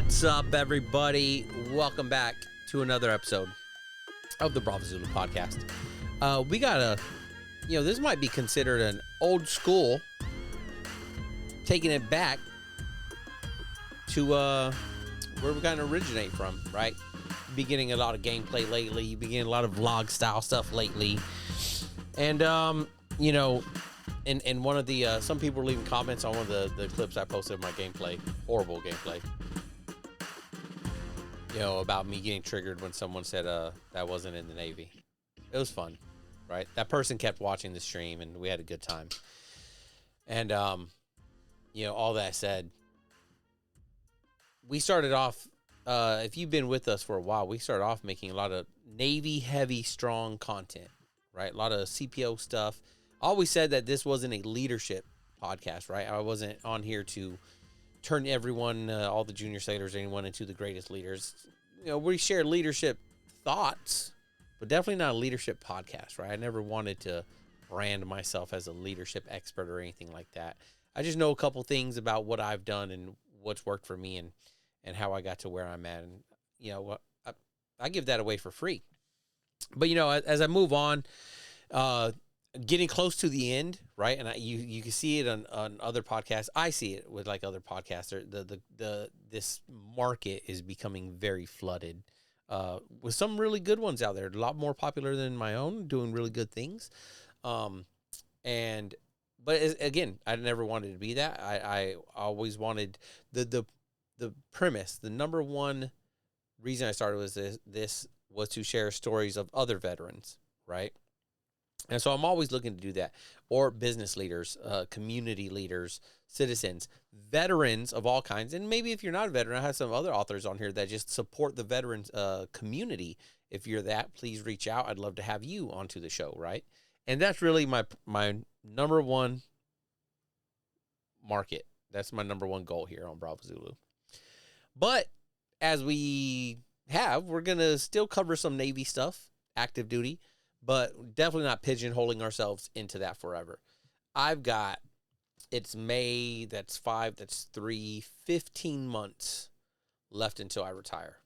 What's up, everybody? Welcome back to another episode of the Bravo Zulu podcast. We got this might be considered an old school, taking it back to where we kind of originate from, right? You've been getting a lot of gameplay lately. You've been getting a lot of vlog style stuff lately. And, and one of the, some people were leaving comments on one of the clips I posted of my gameplay, horrible gameplay. About me getting triggered when someone said that wasn't in the Navy. It was fun, right? That person kept watching the stream, and we had a good time. And, all that said, we started off, if you've been with us for a while, we started off making a lot of Navy-heavy, strong content, right? A lot of CPO stuff. I always said that this wasn't a leadership podcast, right? I wasn't on here to turn everyone, all the junior sailors, anyone into the greatest leaders. We share leadership thoughts, but definitely not a leadership podcast, right? I never wanted to brand myself as a leadership expert or anything like that. I just know a couple things about what I've done and what's worked for me and how I got to where I'm at. And, I give that away for free. But, as I move on, getting close to the end, right? And you can see it on other podcasts. I see it with like other podcasts. This market is becoming very flooded with some really good ones out there. A lot more popular than my own, doing really good things. But again, I never wanted to be that. I always wanted the premise. The number one reason I started was this was to share stories of other veterans, right? And so I'm always looking to do that. Or business leaders, community leaders, citizens, veterans of all kinds. And maybe if you're not a veteran, I have some other authors on here that just support the veterans community. If you're that, please reach out. I'd love to have you onto the show, right? And that's really my number one market. That's my number one goal here on Bravo Zulu. But as we're going to still cover some Navy stuff, active duty, but definitely not pigeonholing ourselves into that forever. It's May, that's 5, that's 3, 15 months left until I retire.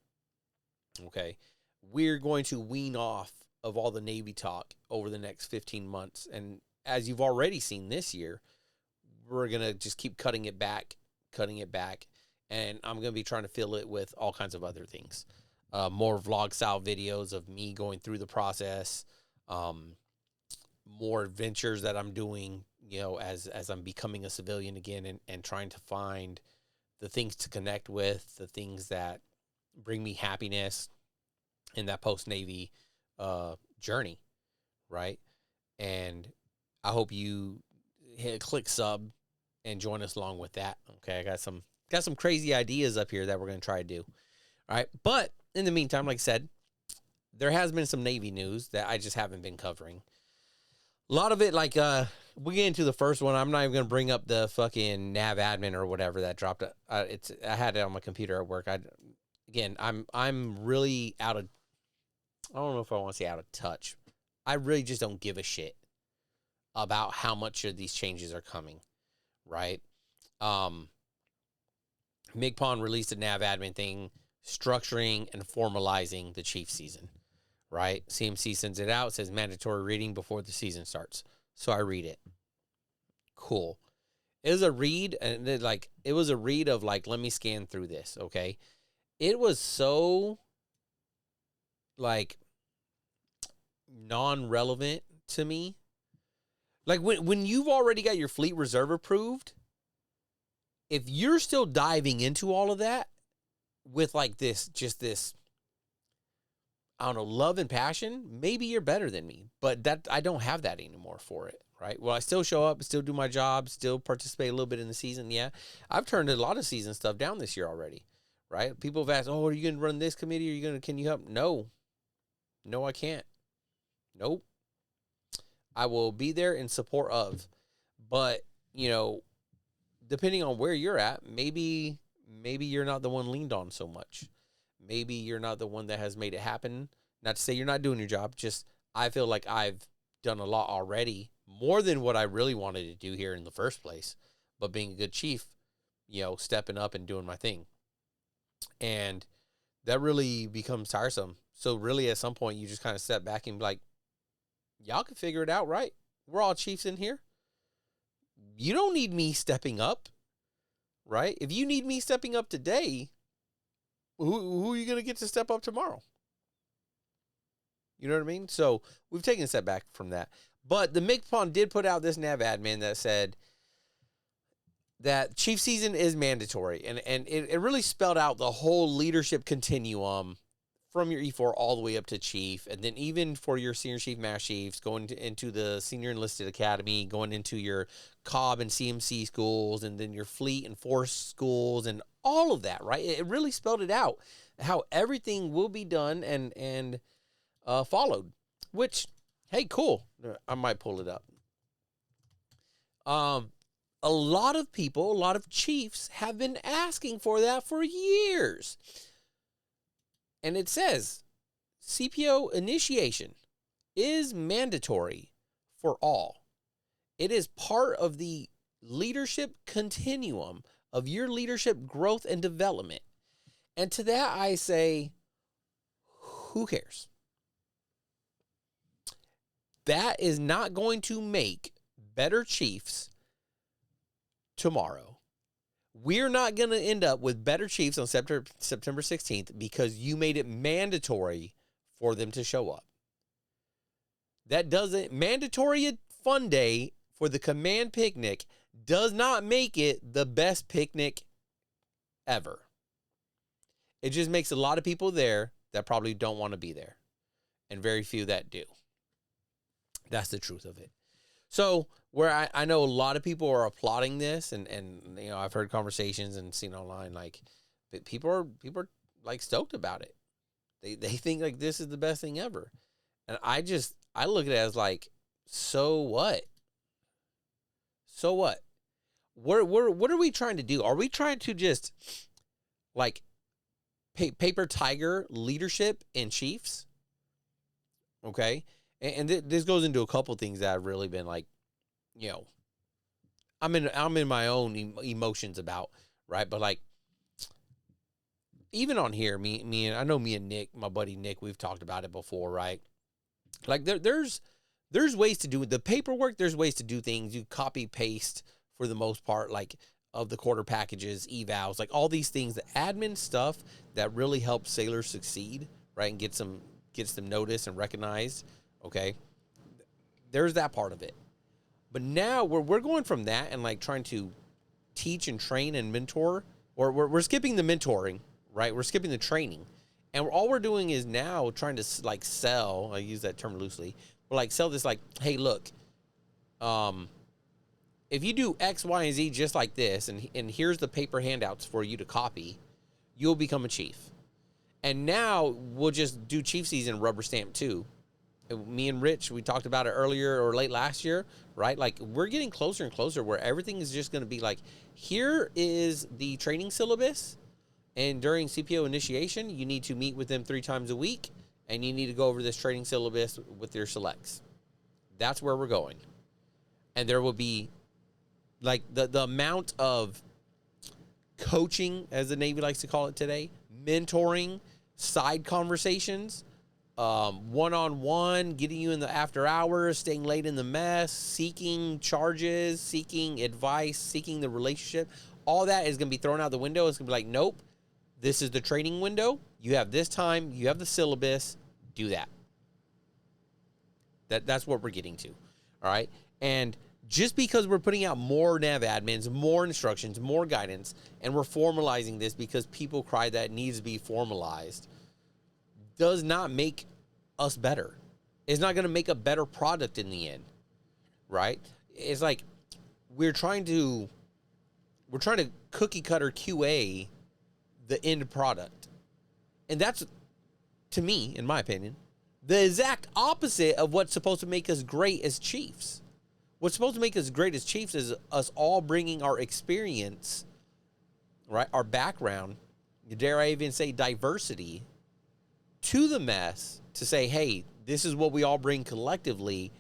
Okay. We're going to wean off of all the Navy talk over the next 15 months. And as you've already seen this year, we're going to just keep cutting it back. And I'm going to be trying to fill it with all kinds of other things. More vlog style videos of me going through the process. More adventures that I'm doing, as I'm becoming a civilian again and trying to find the things to connect with, the things that bring me happiness in that post-Navy journey, right? And I hope you click sub and join us along with that. Okay, I got some crazy ideas up here that we're going to try to do. All right, but in the meantime, like I said, there has been some Navy news that I just haven't been covering. A lot of it, like, we get into the first one. I'm not even going to bring up the fucking nav admin or whatever that dropped. I had it on my computer at work. I'm really I don't know if I want to say out of touch. I really just don't give a shit about how much of these changes are coming, right? MCPON released a nav admin thing, structuring and formalizing the chief season. Right? CMC sends it out, says mandatory reading before the season starts. So I read it. Cool. It was a read, and it was a read of let me scan through this, okay? It was so non-relevant to me. Like when you've already got your fleet reserve approved, if you're still diving into all of that with this I don't know, love and passion, maybe you're better than me, but that I don't have that anymore for it, right? Well, I still show up, still do my job, still participate a little bit in the season. Yeah, I've turned a lot of season stuff down this year already, right? People have asked, "Oh, are you going to run this committee? Can you help?" No, I can't. Nope. I will be there in support of, but depending on where you're at, maybe you're not the one leaned on so much. Maybe you're not the one that has made it happen. Not to say you're not doing your job. Just I feel like I've done a lot already, more than what I really wanted to do here in the first place. But being a good chief, stepping up and doing my thing. And that really becomes tiresome. So really at some point you just kind of step back and be like, y'all can figure it out, right? We're all chiefs in here. You don't need me stepping up, right? If you need me stepping up today, who are you going to get to step up tomorrow? You know what I mean? So we've taken a step back from that. But the MCPON did put out this nav admin that said that chief season is mandatory. And it really spelled out the whole leadership continuum from your E4 all the way up to chief. And then even for your senior chief, master chiefs, going into the senior enlisted academy, going into your COB and CMC schools, and then your fleet and force schools and all of that, right? It really spelled it out how everything will be done and followed, which, hey, cool. I might pull it up. A lot of people, a lot of chiefs have been asking for that for years. And it says CPO initiation is mandatory for all. It is part of the leadership continuum of your leadership growth and development. And to that I say, who cares? That is not going to make better chiefs tomorrow. We're not going to end up with better chiefs on September 16th because you made it mandatory for them to show up. That doesn't, mandatory fun day for the command picnic does not make it the best picnic ever. It just makes a lot of people there that probably don't want to be there, and very few that do. That's the truth of it. So where I know a lot of people are applauding this, and you know, I've heard conversations and seen online, like people are like stoked about it. They think like this is the best thing ever. And I look at it as like, so what? So what? What are we trying to do? Are we trying to just like paper tiger leadership in chiefs? Okay. And this goes into a couple things that I've really been like, you know, I'm in my own emotions about, right? But like, even on here, me and I know me and Nick, my buddy Nick, we've talked about it before, right? Like there's ways to do the paperwork. There's ways to do things. You copy paste for the most part, like of the quarter packages, evals, like all these things, the admin stuff that really helps sailors succeed, right? And gets them noticed and recognized. Okay, there's that part of it. But now we're going from that and like trying to teach and train and mentor, or we're skipping the mentoring, right? We're skipping the training. And all we're doing is now trying to like sell, I use that term loosely, but like sell this like, hey, look, if you do X, Y, and Z just like this, and here's the paper handouts for you to copy, you'll become a chief. And now we'll just do chief season rubber stamp too. Me and Rich, we talked about it earlier or late last year, right? Like we're getting closer and closer where everything is just going to be like, here is the training syllabus. And during CPO initiation, you need to meet with them 3 times a week, and you need to go over this training syllabus with your selects. That's where we're going. And there will be like the amount of coaching, as the Navy likes to call it today, mentoring, side conversations, one-on-one, getting you in the after hours, staying late in the mess, seeking charges, seeking advice, seeking the relationship. All that is going to be thrown out the window. It's going to be like, nope, this is the training window. You have this time. You have the syllabus. Do that. That's what we're getting to. All right. And just because we're putting out more nav admins, more instructions, more guidance, and we're formalizing this because people cry that it needs to be formalized, does not make us better. It's not going to make a better product in the end, right? It's like we're trying to cookie cutter QA the end product. And that's, to me, in my opinion, the exact opposite of what's supposed to make us great as chiefs. What's supposed to make us great as chiefs is us all bringing our experience, right, our background, dare I even say diversity, to the mess to say, hey, this is what we all bring collectively.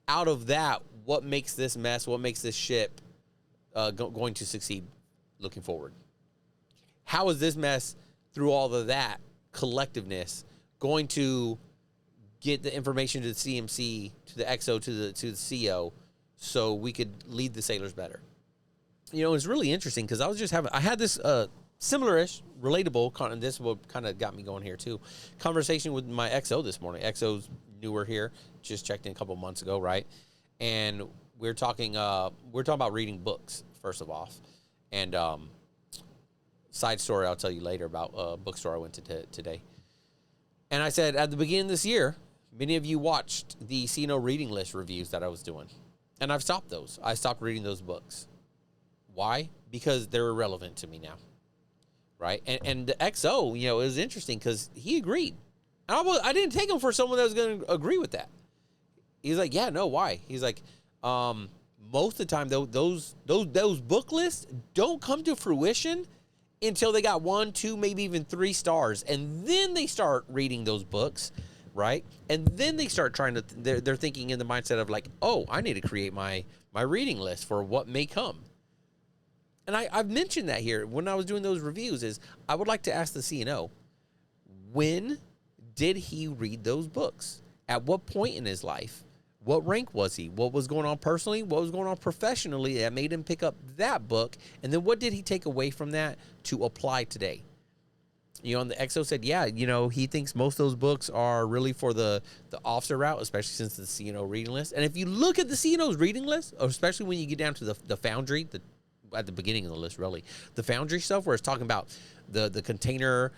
Out of that, what makes this mess, what makes this ship going to succeed looking forward? How is this mess through all of that collectiveness, going to get the information to the CMC, to the XO, to the CO, so we could lead the sailors better. You know, it's really interesting because I had this similar-ish, relatable, and this is what kind of got me going here too, conversation with my XO this morning. XO's newer here, just checked in a couple months ago, right? And we're talking about reading books, first of all. And side story I'll tell you later about a bookstore I went to today. And I said, at the beginning of this year, many of you watched the CNO reading list reviews that I was doing. And I've stopped those. I stopped reading those books. Why? Because they're irrelevant to me now. Right? And the XO, you know, it was interesting because he agreed. I didn't take him for someone that was going to agree with that. He's like, yeah, no, why? He's like, most of the time, those book lists don't come to fruition until they got 1, 2, maybe even 3 stars. And then they start reading those books, right? And then they start trying to, they're thinking in the mindset of like, oh, I need to create my reading list for what may come. And I've mentioned that here when I was doing those reviews is I would like to ask the CNO, when did he read those books? At what point in his life? What rank was he? What was going on personally? What was going on professionally that made him pick up that book? And then what did he take away from that to apply today? You know, and the XO said, yeah, you know, he thinks most of those books are really for the officer route, especially since it's the CNO reading list. And if you look at the CNO's reading list, especially when you get down to the foundry, at the beginning of the list, really, the foundry stuff where it's talking about the container,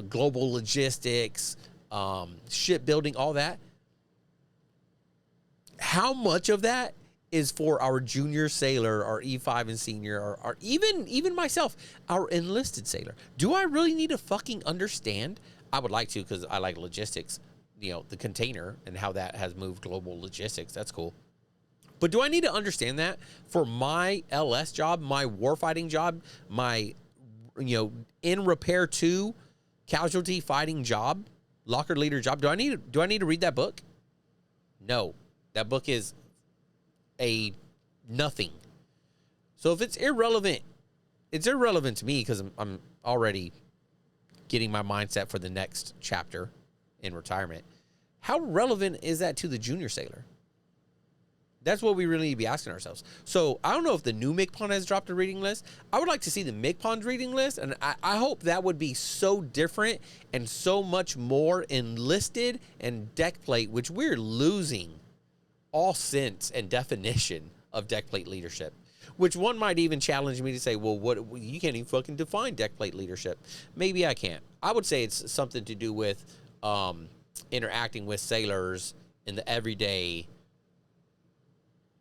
global logistics, shipbuilding, all that. How much of that is for our junior sailor, our E5 and senior, or even myself, our enlisted sailor? Do I really need to fucking understand? I would like to because I like logistics, you know, the container and how that has moved global logistics. That's cool. But do I need to understand that for my LS job, my warfighting job, my, you know, in repair 2 casualty fighting job, locker leader job? Do I need to read that book? No. That book is a nothing. So if it's irrelevant to me because I'm already getting my mindset for the next chapter in retirement. How relevant is that to the junior sailor? That's what we really need to be asking ourselves. So I don't know if the new MCPON has dropped a reading list. I would like to see the MCPON's reading list, and I hope that would be so different and so much more enlisted and deck plate, which we're losing all sense and definition of deck plate leadership, which one might even challenge me to say, well, what, you can't even fucking define deck plate leadership. Maybe I can't. I would say it's something to do with interacting with sailors in the everyday,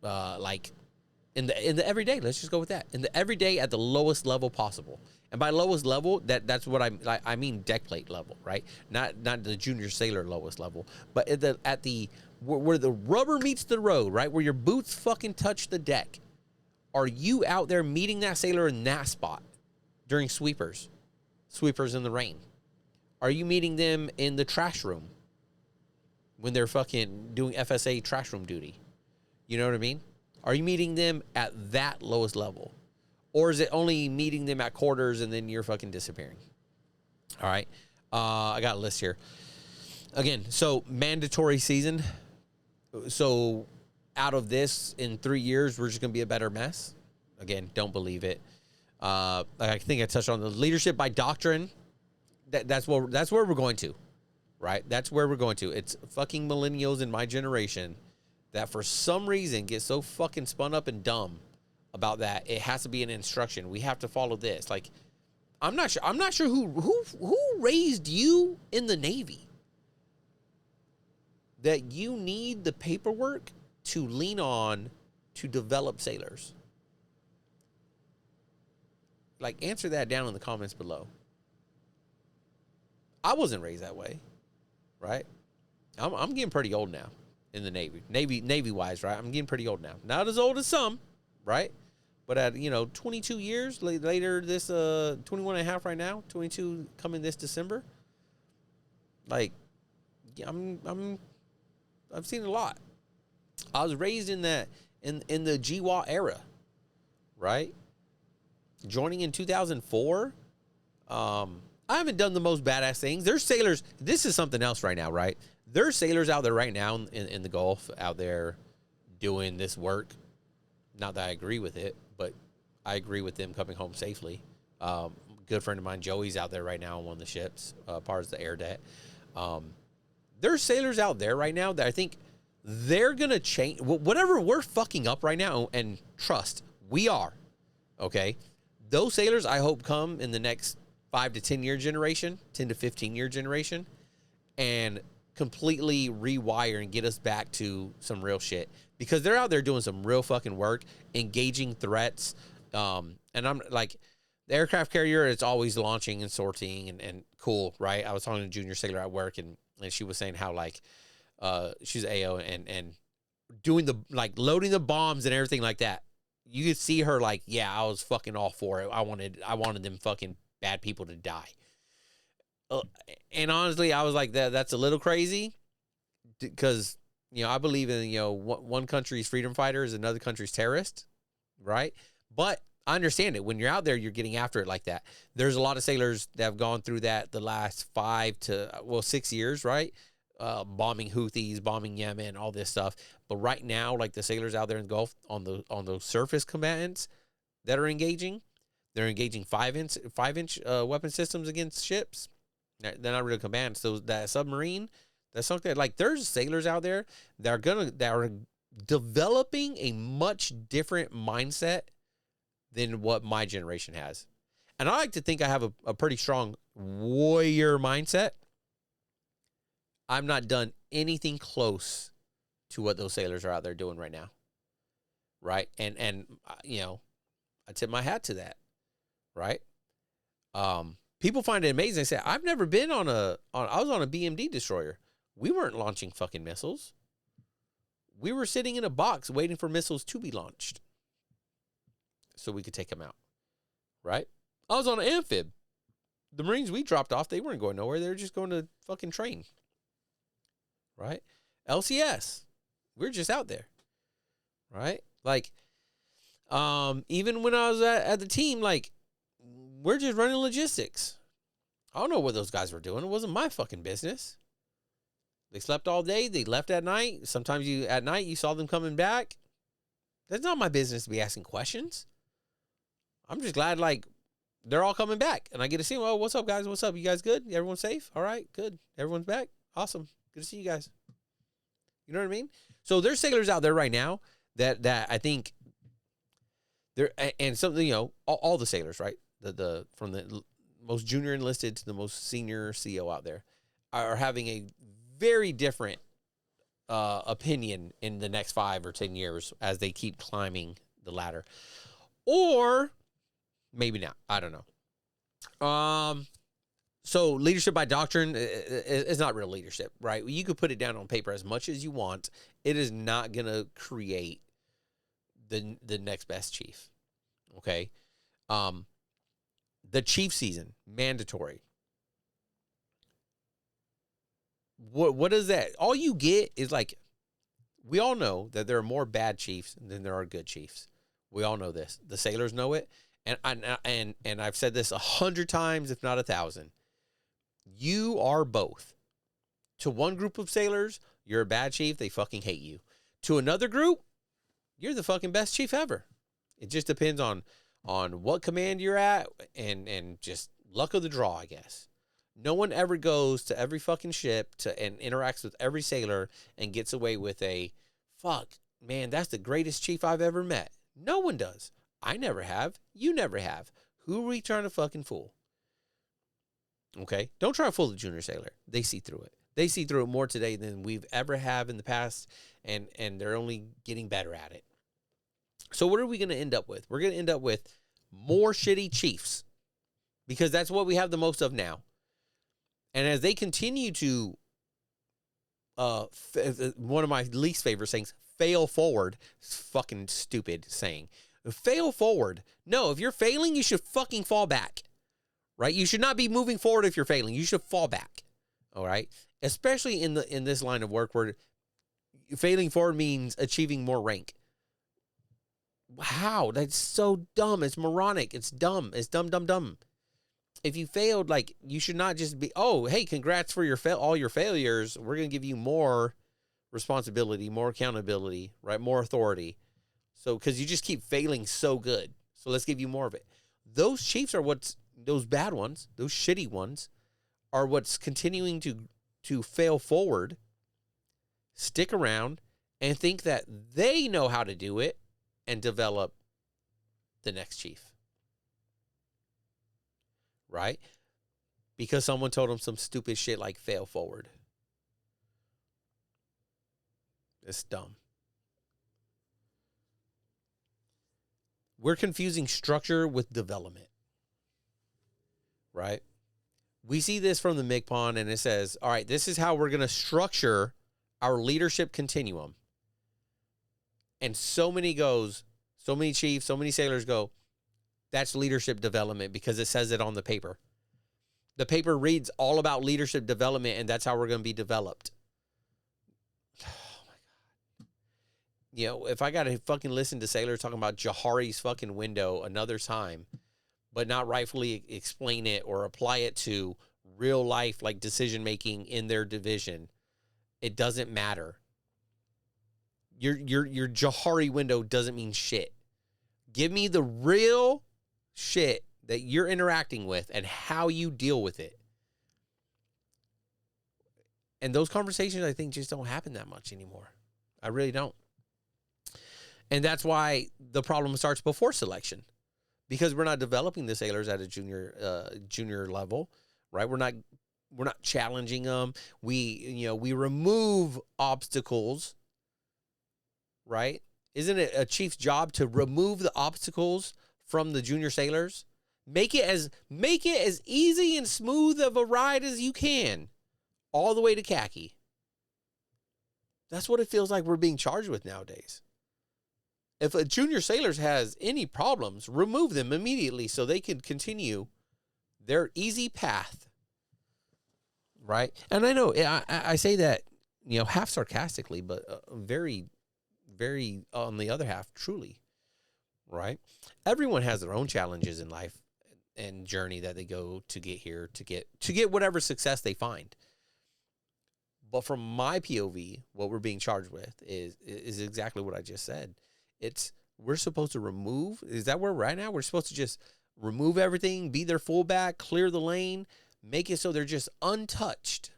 like in the everyday. Let's just go with that. In the everyday at the lowest level possible. And by lowest level, that's what I mean deck plate level, right? Not the junior sailor lowest level, but at the where the rubber meets the road, right? Where your boots fucking touch the deck. Are you out there meeting that sailor in that spot during sweepers in the rain? Are you meeting them in the trash room when they're fucking doing FSA trash room duty? You know what I mean? Are you meeting them at that lowest level? Or is it only meeting them at quarters and then you're fucking disappearing? All right. I got a list here. Again, so mandatory season. So out of this, in 3 years, we're just going to be a better mess. Again, don't believe it. I think I touched on the leadership by doctrine. That's where we're going to, right? That's where we're going to. It's fucking millennials in my generation that for some reason get so fucking spun up and dumb about that. It has to be an instruction. We have to follow this. Like, I'm not sure who raised you in the Navy that you need the paperwork to lean on to develop sailors. Like, answer that down in the comments below. I wasn't raised that way, right? I'm getting pretty old now in the Navy wise, right? I'm getting pretty old now. Not as old as some, right? But at 22 years later, this 21 and a half right now, 22 coming this December. Like, I've seen a lot. I was raised in that in the GWA era, right? Joining in 2004, I haven't done the most badass things. There's sailors. This is something else right now, right? There's sailors out there right now in the Gulf out there doing this work. Not that I agree with it, but I agree with them coming home safely. Good friend of mine, Joey's out there right now on one of the ships, part of the air debt. There's sailors out there right now that I think they're going to change. Whatever we're fucking up right now, and trust, we are, okay? Those sailors, I hope, come in the next 5 to 10 year generation, 10 to 15 year generation, and completely rewire and get us back to some real shit. Because they're out there doing some real fucking work, engaging threats. And I'm like, the aircraft carrier, it's always launching and sorting and cool, right? I was talking to a junior sailor at work, and she was saying how, like, she's AO and doing the, like, loading the bombs and everything like that. You could see her like, yeah, I was fucking all for it. I wanted them fucking bad people to die. And honestly, I was like, that's a little crazy, because, you know, I believe in, you know, one country's freedom fighter is another country's terrorist, right? But I understand it. When you're out there, you're getting after it like that. There's a lot of sailors that have gone through that the last 5 to 6 years, right? Bombing Houthis, bombing Yemen, all this stuff. But right now, like the sailors out there in the Gulf on those surface combatants that are engaging, they're engaging 5-inch weapon systems against ships. They're not really combatants. So that submarine, that's something like, there's sailors out there that are developing a much different mindset than what my generation has. And I like to think I have a pretty strong warrior mindset. I'm not done anything close to what those sailors are out there doing right now. Right? And you know, I tip my hat to that. Right? People find it amazing. They say, I've never been I was on a BMD destroyer. We weren't launching fucking missiles. We were sitting in a box waiting for missiles to be launched so we could take them out. Right? I was on an amphib. The Marines we dropped off, they weren't going nowhere. They were just going to fucking train. Right? LCS. We're just out there. Right? Like, even when I was at the team, like, we're just running logistics. I don't know what those guys were doing. It wasn't my fucking business. They slept all day. They left at night. Sometimes at night you saw them coming back. That's not my business to be asking questions. I'm just glad, like, they're all coming back. And I get to see them. Oh, what's up, guys? What's up? You guys good? Everyone safe? All right, good. Everyone's back? Awesome. Good to see you guys. You know what I mean? So there's sailors out there right now that I think they're, and something, you know, all the sailors, right? The from the most junior enlisted to the most senior CO out there are having a very different opinion in the next 5 or 10 years as they keep climbing the ladder. Or maybe not. I don't know. So leadership by doctrine is not real leadership, right? You could put it down on paper as much as you want. It is not going to create the next best chief. Okay. The chief season, mandatory. What is that? All you get is, like, we all know that there are more bad chiefs than there are good chiefs. We all know this. The sailors know it. And I've said this 100 times, if not 1,000. You are both. To one group of sailors, you're a bad chief. They fucking hate you. To another group, you're the fucking best chief ever. It just depends on what command you're at and just luck of the draw, I guess. No one ever goes to every fucking ship and interacts with every sailor and gets away with a, fuck, man, that's the greatest chief I've ever met. No one does. I never have. You never have. Who are we trying to fucking fool? Okay? Don't try to fool the junior sailor. They see through it. They see through it more today than we've ever have in the past, and they're only getting better at it. So what are we going to end up with? We're going to end up with more shitty chiefs, because that's what we have the most of now. And as they continue to, one of my least favorite sayings, fail forward, it's fucking stupid saying. Fail forward. No, if you're failing, you should fucking fall back. Right? You should not be moving forward if you're failing. You should fall back. All right? Especially in this line of work where failing forward means achieving more rank. How? That's so dumb. It's moronic. It's dumb. It's dumb. if you failed, like, you should not just be, oh, hey, congrats for all your failures. We're going to give you more responsibility, more accountability, right? More authority. So, because you just keep failing so good. So let's give you more of it. Those Chiefs are those bad ones, those shitty ones, are what's continuing to fail forward, stick around, and think that they know how to do it and develop the next chief. Right? Because someone told them some stupid shit like fail forward. It's dumb. We're confusing structure with development. Right? We see this from the MCPON, and it says, all right, this is how we're going to structure our leadership continuum. And so many chiefs, so many sailors go, that's leadership development because it says it on the paper. The paper reads all about leadership development, and that's how we're going to be developed. Oh, my God. You know, if I got to fucking listen to sailors talking about Jahari's fucking window another time, but not rightfully explain it or apply it to real life, like decision-making in their division, it doesn't matter. Your Jahari window doesn't mean shit. Give me the real shit that you're interacting with and how you deal with it. And those conversations, I think, just don't happen that much anymore. I really don't. And that's why the problem starts before selection, because we're not developing the sailors at a junior level, right? We're not challenging them. We remove obstacles, right? Isn't it a chief's job to remove the obstacles from the junior sailors? Make it as easy and smooth of a ride as you can, all the way to khaki. That's what it feels like we're being charged with nowadays. If a junior sailor has any problems, remove them immediately so they can continue their easy path, right? And I know I say that, half sarcastically, but very, very on the other half, truly, right? Everyone has their own challenges in life and journey that they go to get here, to get whatever success they find. But from my POV, what we're being charged with is exactly what I just said. We're supposed to remove. Is that where we're at now? We're supposed to just remove everything, be their fullback, clear the lane, make it so they're just untouched.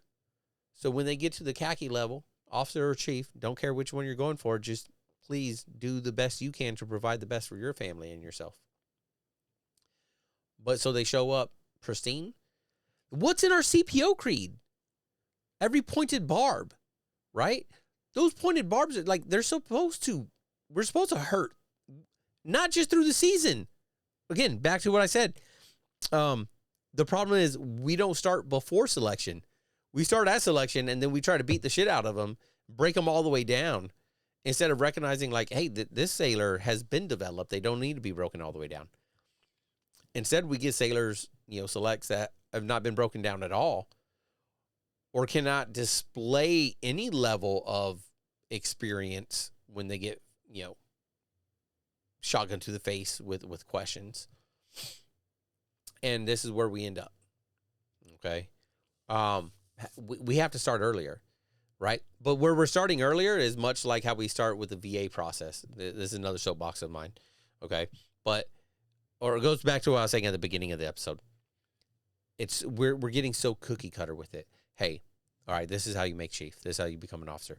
So when they get to the khaki level, officer or chief, don't care which one you're going for, just please do the best you can to provide the best for your family and yourself. But so they show up pristine. What's in our CPO creed? Every pointed barb, right? Those pointed barbs are like, we're supposed to hurt, not just through the season. Again, back to what I said. The problem is we don't start before selection. We start at selection, and then we try to beat the shit out of them, break them all the way down, instead of recognizing, like, hey, this sailor has been developed. They don't need to be broken all the way down. Instead, we get sailors, selects that have not been broken down at all, or cannot display any level of experience when they get, shotgun to the face with questions. And this is where we end up. Okay. We have to start earlier, right? But where we're starting earlier is much like how we start with the VA process. This is another soapbox of mine. Okay. Or it goes back to what I was saying at the beginning of the episode. We're getting so cookie cutter with it. Hey, all right, this is how you make chief. This is how you become an officer.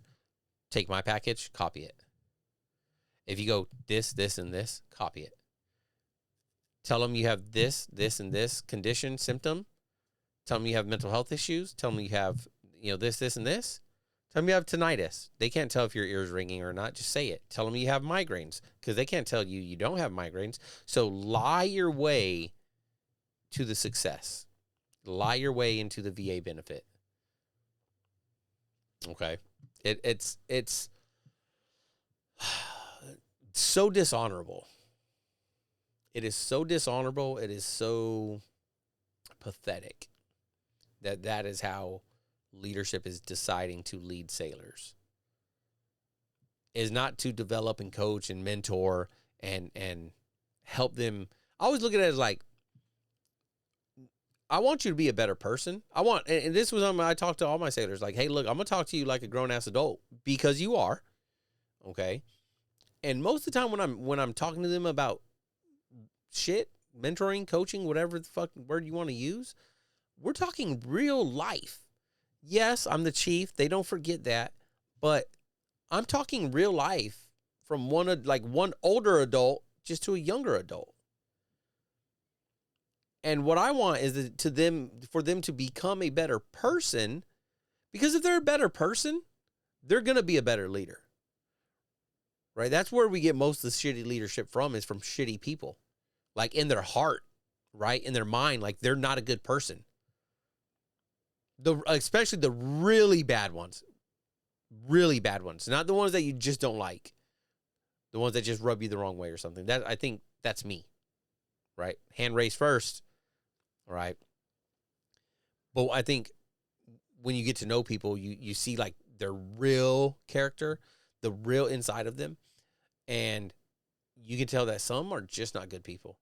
Take my package, copy it. If you go this, and this, copy it. Tell them you have this, and this condition, symptom. Tell them you have mental health issues. Tell them you have, this, and this. Tell them you have tinnitus. They can't tell if your ear's ringing or not. Just say it. Tell them you have migraines, because they can't tell you don't have migraines. So lie your way to the success. Lie your way into the VA benefit. Okay. It's so dishonorable. It is so dishonorable. It is so pathetic that is how leadership is deciding to lead sailors. Is not to develop and coach and mentor and help them. I always look at it as like, I want you to be a better person. And this was I talked to all my sailors, like, hey, look, I'm gonna talk to you like a grown ass adult because you are, okay. And most of the time when I'm talking to them about shit, mentoring, coaching, whatever the fuck word you want to use, we're talking real life. Yes, I'm the chief. They don't forget that, but I'm talking real life from one older adult just to a younger adult. And what I want is for them to become a better person, because if they're a better person, they're going to be a better leader. Right? That's where we get most of the shitty leadership from, is from shitty people. Like in their heart, right? In their mind, like they're not a good person. Especially the really bad ones. Really bad ones. Not the ones that you just don't like. The ones that just rub you the wrong way or something. I think that's me. Right? Hand raised first. Right? But I think when you get to know people, you see like their real character, the real inside of them. And you can tell that some are just not good people.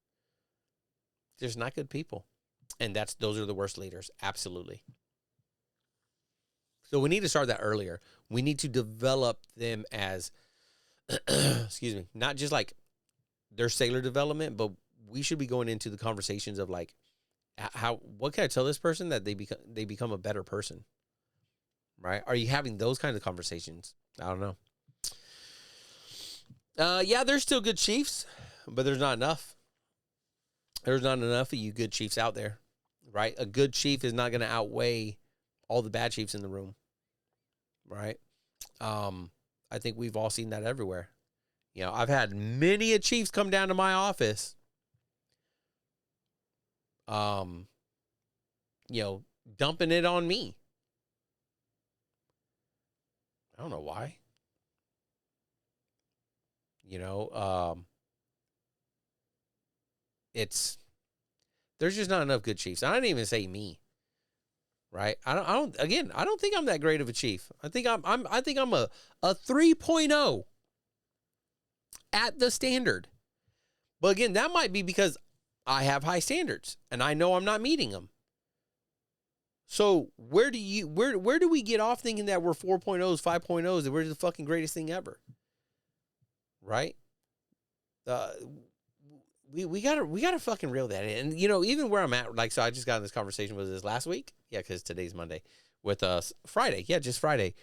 Just not good people. And those are the worst leaders. Absolutely. So we need to start that earlier. We need to develop them as, excuse me, not just like their sailor development, but we should be going into the conversations of like, what can I tell this person that they become a better person? Right? Are you having those kinds of conversations? I don't know. Yeah, there's still good chiefs, but there's not enough. There's not enough of you good chiefs out there, right? A good chief is not going to outweigh all the bad chiefs in the room, right? I think we've all seen that everywhere. You know, I've had many a chiefs come down to my office, you know, dumping it on me. I don't know why. You know, there's just not enough good chiefs. I didn't even say me. Right? I don't think I'm that great of a chief. I think I'm a 3.0 at the standard. But again, that might be because I have high standards and I know I'm not meeting them. So where do we get off thinking that we're 4.0s, 5.0s, that we're the fucking greatest thing ever? Right? We gotta fucking reel that in. And you know, even where I'm at, like, so I just got in this conversation with this last week. Yeah, because today's Monday. With us Friday. Yeah, just Friday.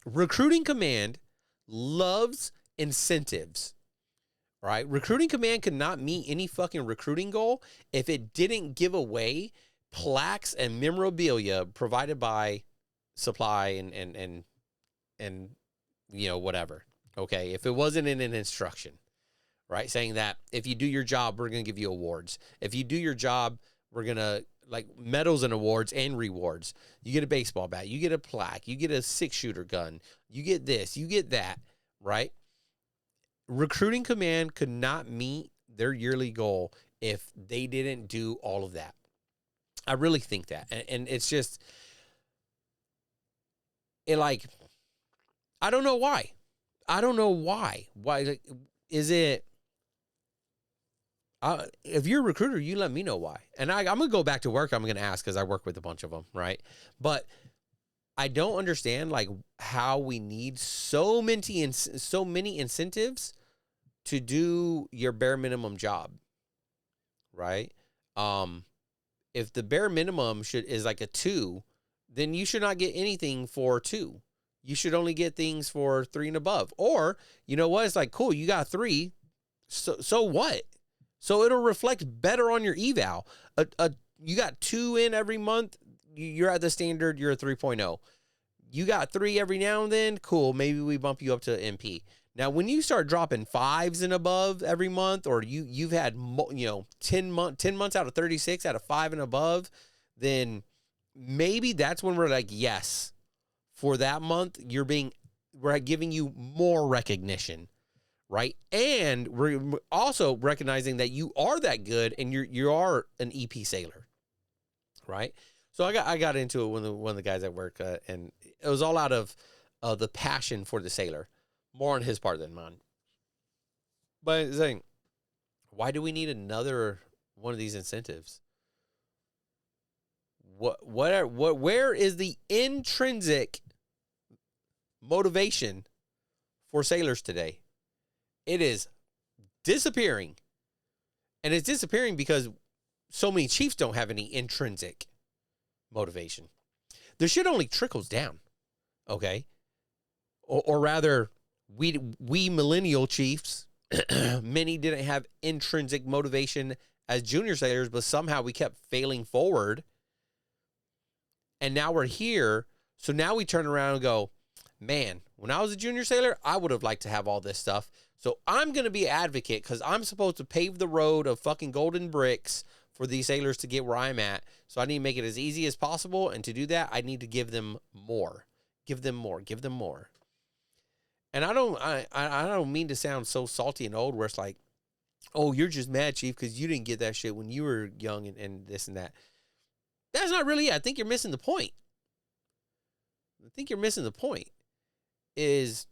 Recruiting Command loves incentives. Right? Recruiting Command could not meet any fucking recruiting goal if it didn't give away plaques and memorabilia provided by Supply and you know, whatever. Okay. If it wasn't in an instruction. Right? Saying that if you do your job, we're going to give you awards. If you do your job, we're going to like medals and awards and rewards. You get a baseball bat, you get a plaque, you get a 6-shooter gun, you get this, you get that, right? Recruiting Command could not meet their yearly goal if they didn't do all of that. I really think that. And it's just, like, I don't know why. Why, like, is it, if you're a recruiter, you let me know why. And I'm going to go back to work. I'm going to ask because I work with a bunch of them, right? But I don't understand like how we need so many incentives to do your bare minimum job, right? If the bare minimum is like a 2, then you should not get anything for 2. You should only get things for 3 and above. Or, you know what? It's like, cool, you got 3. So what? So it'll reflect better on your eval. You got 2 in every month, you're at the standard, you're a 3.0. You got 3 every now and then, cool, maybe we bump you up to MP. Now, when you start dropping 5s and above every month, or you've had 10 months out of 36 out of 5 and above, then maybe that's when we're like, yes, for that month, we're giving you more recognition. Right. And we're also recognizing that you are that good and you are an EP sailor. Right. So I got into it when one of the guys at work, and it was all out of the passion for the sailor, more on his part than mine. But saying, why do we need another one of these incentives? where is the intrinsic motivation for sailors today? It is disappearing. And it's disappearing because so many chiefs don't have any intrinsic motivation. The shit only trickles down, okay? Or rather, we millennial chiefs, many didn't have intrinsic motivation as junior sailors, but somehow we kept failing forward. And now we're here. So now we turn around and go, man, when I was a junior sailor, I would have liked to have all this stuff. So I'm going to be an advocate because I'm supposed to pave the road of fucking golden bricks for these sailors to get where I'm at. So I need to make it as easy as possible. And to do that, I need to give them more. Give them more. Give them more. And I don't mean to sound so salty and old where it's like, oh, you're just mad, Chief, because you didn't get that shit when you were young and this and that. That's not really it. I think you're missing the point. Is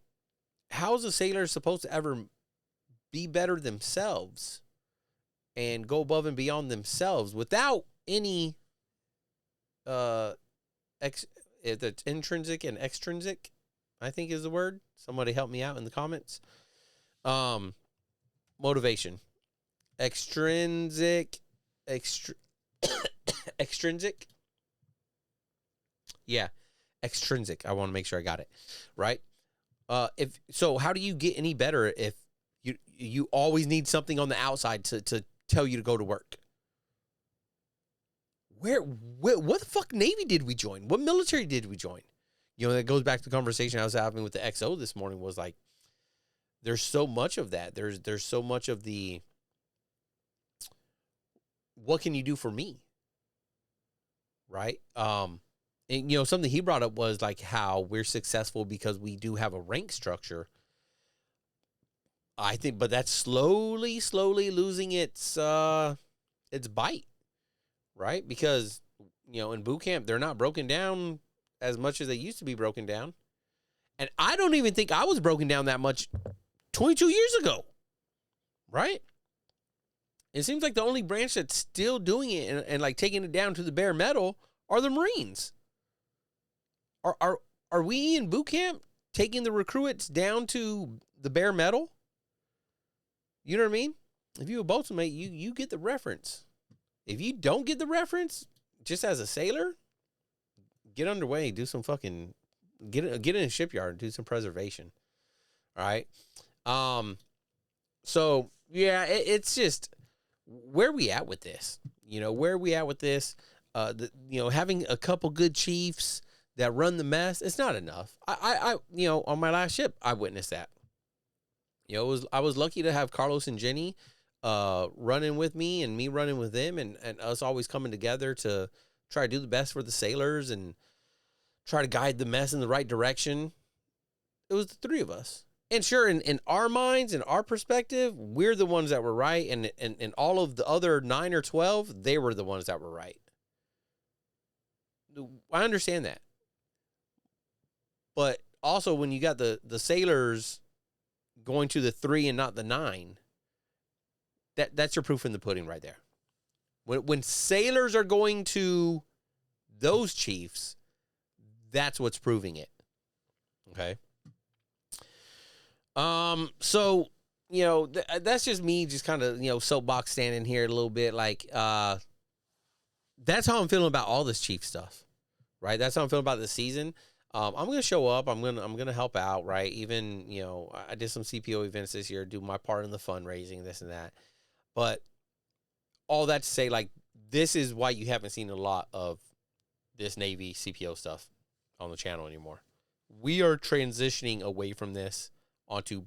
how is a sailor supposed to ever be better themselves and go above and beyond themselves without any it's intrinsic and extrinsic, I think is the word. Somebody help me out in the comments. Motivation. Extrinsic. Extrinsic. Yeah. Extrinsic. I want to make sure I got it right. If so, how do you get any better if you always need something on the outside to tell you to go to work? What the fuck Navy did we join? What military did we join? You know, that goes back to the conversation I was having with the XO this morning. Was like, there's so much of that. There's so much of the, what can you do for me? Right. And, you know, something he brought up was like how we're successful because we do have a rank structure. I think, but that's slowly losing its bite, right? Because, you know, in boot camp, they're not broken down as much as they used to be broken down. And I don't even think I was broken down that much 22 years ago, right? It seems like the only branch that's still doing it and like taking it down to the bare metal are the Marines. Are we in boot camp taking the recruits down to the bare metal? You know what I mean? If you're a boatswain, you get the reference. If you don't get the reference, just as a sailor, get underway, do some fucking get in a shipyard, do some preservation. All right. So yeah, it's just where we at with this. You know, where we at with this? You know, having a couple good chiefs that run the mess, it's not enough. I you know, on my last ship, I witnessed that. You know, I was lucky to have Carlos and Jenny running with me and me running with them and us always coming together to try to do the best for the sailors and try to guide the mess in the right direction. It was the three of us. And sure, in our minds, in our perspective, we're the ones that were right. And all of the other 9 or 12, they were the ones that were right. I understand that. But also when you got the sailors going to the 3 and not the 9, that's your proof in the pudding right there. When sailors are going to those chiefs, that's what's proving it. Okay. So, you know, that's just me just kind of, you know, soapbox standing here a little bit. Like, that's how I'm feeling about all this chief stuff, right? That's how I'm feeling about this season. I'm going to show up. I'm going to help out, right? Even, you know, I did some CPO events this year, do my part in the fundraising, this and that. But all that to say, like, this is why you haven't seen a lot of this Navy CPO stuff on the channel anymore. We are transitioning away from this onto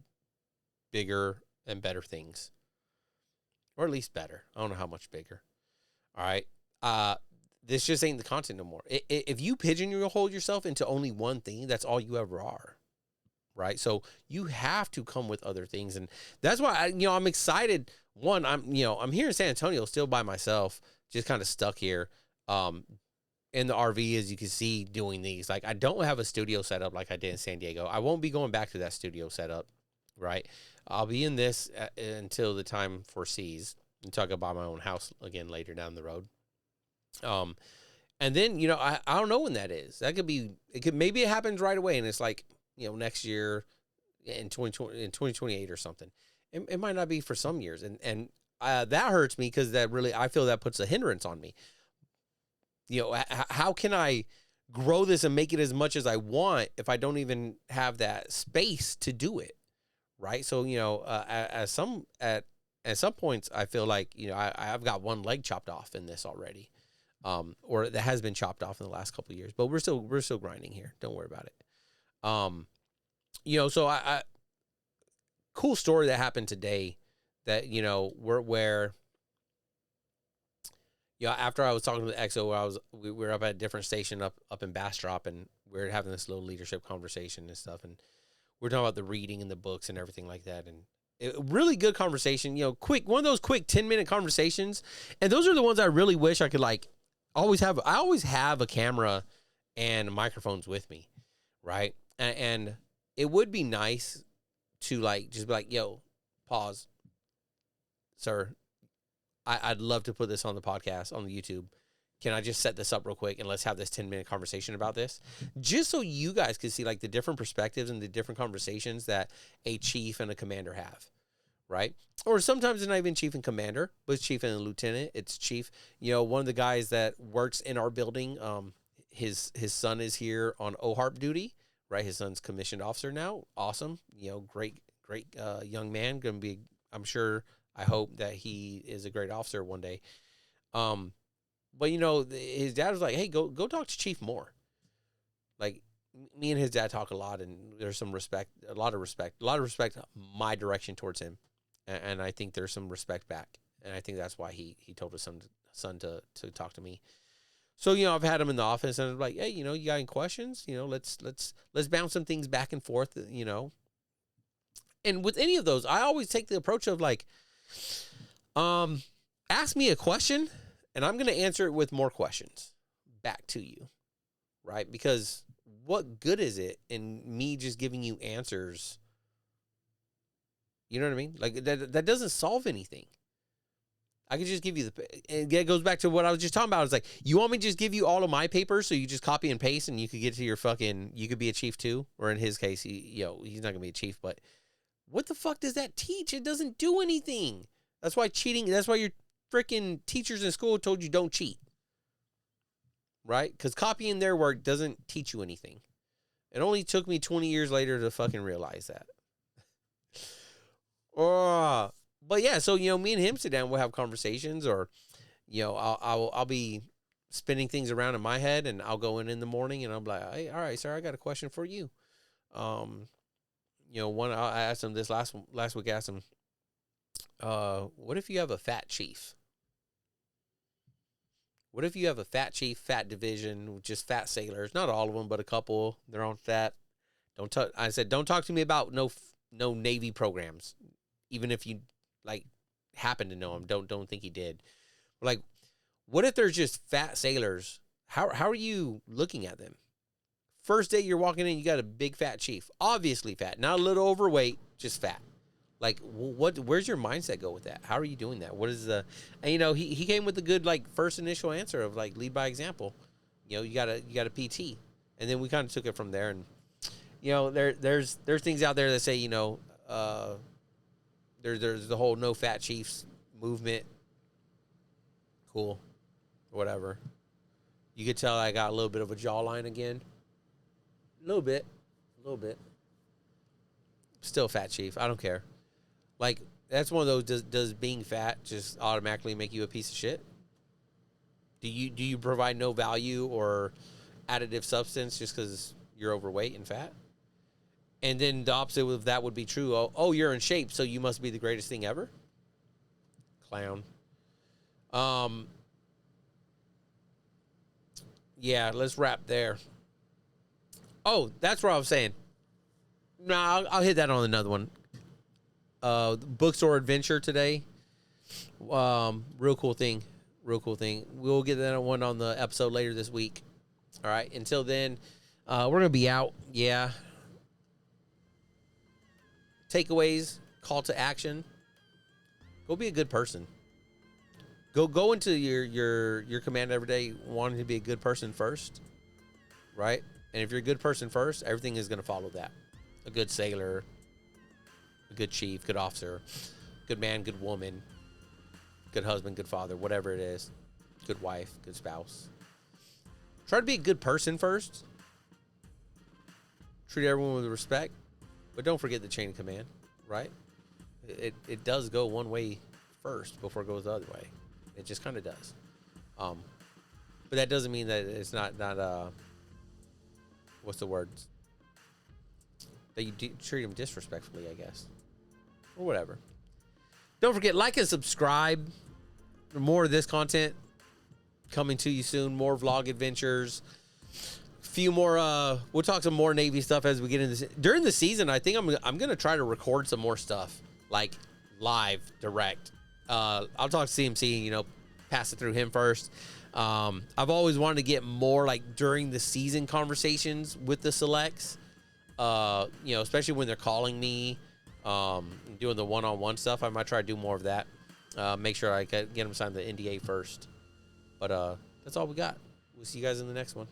bigger and better things, or at least better. I don't know how much bigger. All right. This just ain't the content no more. If you pigeonhole yourself into only one thing, that's all you ever are. Right. So you have to come with other things. And that's why I'm excited. One, I'm here in San Antonio still by myself, just kind of stuck here. In the RV, as you can see, doing these. Like, I don't have a studio set up like I did in San Diego. I won't be going back to that studio setup, right? I'll be in this until the time foresees and talk about my own house again later down the road. And And then, I don't know when that is. That could be, maybe it happens right away. And it's like, next year in 2028 or something. It might not be for some years. And that hurts me because I feel that puts a hindrance on me. How can I grow this and make it as much as I want if I don't even have that space to do it? Right. So, at some points I feel like, I've got one leg chopped off in this already. Or that has been chopped off in the last couple of years, but we're still grinding here. Don't worry about it. So I cool story that happened today that, after I was talking to the XO, we were up at a different station up in Bastrop, and we were having this little leadership conversation and stuff. And we're talking about the reading and the books and everything like that. And really good conversation, quick, one of those quick 10-minute conversations. And those are the ones I really wish I could I always have a camera and microphones with me. Right. And it would be nice to just be like, yo, pause, sir. I'd love to put this on the podcast, on the YouTube. Can I just set this up real quick and let's have this 10-minute conversation about this? Just so you guys can see the different perspectives and the different conversations that a chief and a commander have, right? Or sometimes it's not even chief and commander, but it's chief and a lieutenant. It's chief. One of the guys that works in our building, his son is here on OHARP duty, right? His son's commissioned officer now. Awesome. Great young man. Going to be, I'm sure, I hope that he is a great officer one day. But his dad was like, hey, go talk to Chief more. Me and his dad talk a lot, and there's some respect, a lot of respect my direction towards him. And I think there's some respect back. And I think that's why he told his son to talk to me. So, I've had him in the office, and I'm like, hey, you got any questions? Let's bounce some things back and forth, And with any of those, I always take the approach of ask me a question, and I'm going to answer it with more questions back to you, right? Because what good is it in me just giving you answers? You know what I mean? That doesn't solve anything. I could just give you and it goes back to what I was just talking about. It's like, you want me to just give you all of my papers so you just copy and paste and you could get to your you could be a chief too? Or in his case, he's not going to be a chief, but what the fuck does that teach? It doesn't do anything. That's why your freaking teachers in school told you don't cheat. Right? Because copying their work doesn't teach you anything. It only took me 20 years later to fucking realize that. But yeah, so, me and him sit down, we'll have conversations, or, I'll be spinning things around in my head, and I'll go in the morning and I'm like, hey, all right, sir, I got a question for you. I asked him this last week, I asked him, what if you have a fat chief? What if you have a fat chief, fat division, just fat sailors? Not all of them, but a couple. They're on fat. I said, don't talk to me about no Navy programs, even if you happen to know him. Don't think he did. What if there's just fat sailors? How are you looking at them? First day you're walking in, you got a big fat chief, obviously fat, not a little overweight, just fat. Where's your mindset go with that? How are you doing that? What is and he came with a good first initial answer of lead by example. You got a PT, and then we kind of took it from there. And there's things out there that say there's the whole no fat chiefs movement. Cool, whatever. You could tell I got a little bit of a jawline again. A little bit. Still fat chief. I don't care. That's one of those, does being fat just automatically make you a piece of shit? Do you provide no value or additive substance just because you're overweight and fat? And then the opposite of that would be true. Oh, you're in shape, so you must be the greatest thing ever? Clown. Yeah, let's wrap there. Oh, that's what I was saying. No, I'll hit that on another one. Bookstore adventure today. Real cool thing. We'll get that one on the episode later this week. All right. Until then, we're going to be out. Yeah. Takeaways, call to action. Go be a good person. Go into your command every day wanting to be a good person first, right? And if you're a good person first, everything is going to follow that. A good sailor, a good chief, good officer, good man, good woman, good husband, good father, whatever it is, good wife, good spouse. Try to be a good person first. Treat everyone with respect, but don't forget the chain of command, right? It does go one way first before it goes the other way. It just kind of does. But that doesn't mean that it's not what's the word? That you treat them disrespectfully, I guess, or whatever. Don't forget, like and subscribe for more of this content coming to you soon. More vlog adventures. Few more. We'll talk some more Navy stuff as we get into during the season. I think I'm gonna try to record some more stuff like live, direct. I'll talk to CMC. You know, pass it through him first. I've always wanted to get more like during the season conversations with the selects. You know, especially when they're calling me, doing the one-on-one stuff. I might try to do more of that. Make sure I get them signed the NDA first. But that's all we got. We'll see you guys in the next one.